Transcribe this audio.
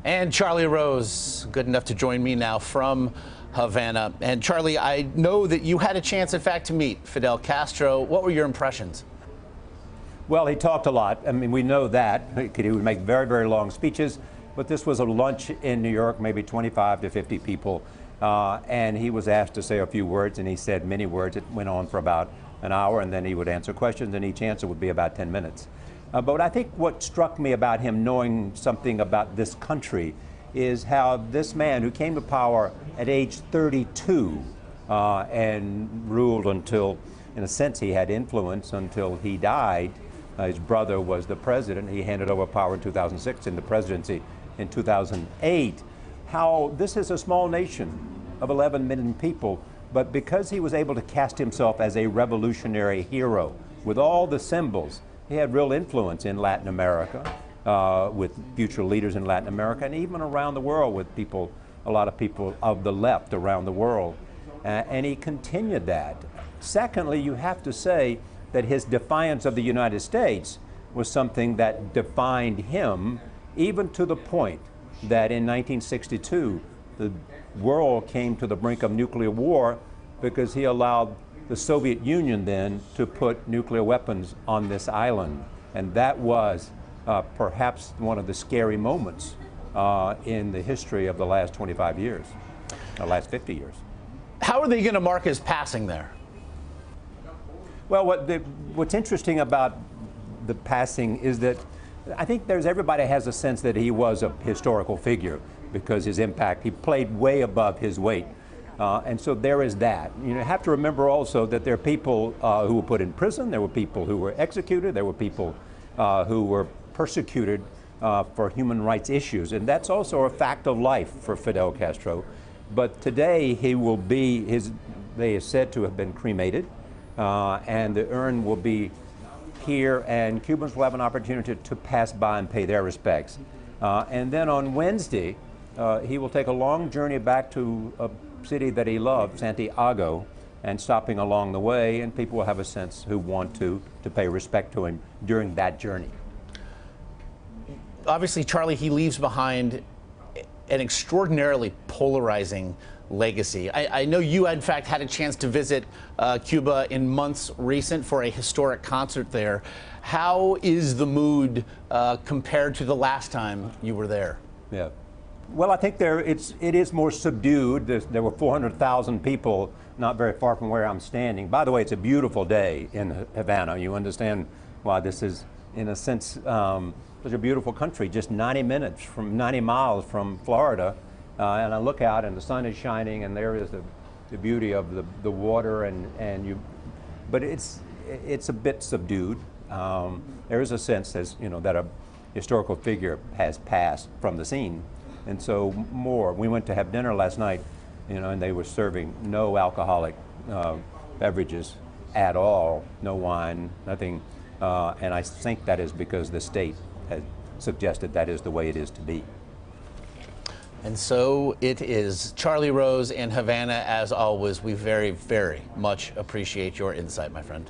And Charlie Rose, good enough to join me now from Havana. And Charlie, I know that you had a chance, in fact, to meet Fidel Castro. What were your impressions? Well, he talked a lot. I mean, we know that. He would make very, very long speeches. But this was a lunch in New York, maybe 25 to 50 people. And he was asked to say a few words, and he said many words. It went on for about an hour, and then he would answer questions, and each answer would be about 10 minutes. But I think what struck me about him knowing something about this country is how this man who came to power at age 32 and ruled until, in a sense, he had influence until he died. His brother was the president. He handed over power in 2006 and the presidency in 2008. How this is a small nation of 11 million people, but because he was able to cast himself as a revolutionary hero with all the symbols, he had real influence in Latin America, with future leaders in Latin America, and even around the world with people, a lot of people of the left around the world. And he continued that. Secondly, you have to say that his defiance of the United States was something that defined him, even to the point that in 1962, the world came to the brink of nuclear war because he allowed the Soviet Union then to put nuclear weapons on this island. And that was perhaps one of the scary moments in the history of the last 25 years, the last 50 years. How are they going to mark his passing there? Well, what's interesting about the passing is that I think everybody has a sense that he was a historical figure because his impact, he played way above his weight. And so there is that. You have to remember also that there are people who were put in prison, there were people who were executed, there were people who were persecuted for human rights issues. And that's also a fact of life for Fidel Castro. But today he will be, they are said to have been cremated, and the urn will be here, and Cubans will have an opportunity to pass by and pay their respects. And then on Wednesday, he will take a long journey back to a city that he loved, Santiago, and stopping along the way, and people will have a sense who want to pay respect to him during that journey. Obviously, Charlie, he leaves behind an extraordinarily polarizing legacy. I know you, in fact, had a chance to visit Cuba in months recent for a historic concert there. How is the mood compared to the last time you were there? Yeah. Well, I think it is more subdued. There were 400,000 people not very far from where I'm standing. By the way, it's a beautiful day in Havana. You understand why this is, in a sense, such a beautiful country, just 90 miles from Florida. And I look out and the sun is shining and there is the beauty of the water but it's a bit subdued. There is a sense, as you know, that a historical figure has passed from the scene. And so we went to have dinner last night, and they were serving no alcoholic beverages at all, no wine, nothing. And I think that is because the state has suggested that is the way it is to be. And so it is. Charlie Rose in Havana, as always, we very, very much appreciate your insight, my friend.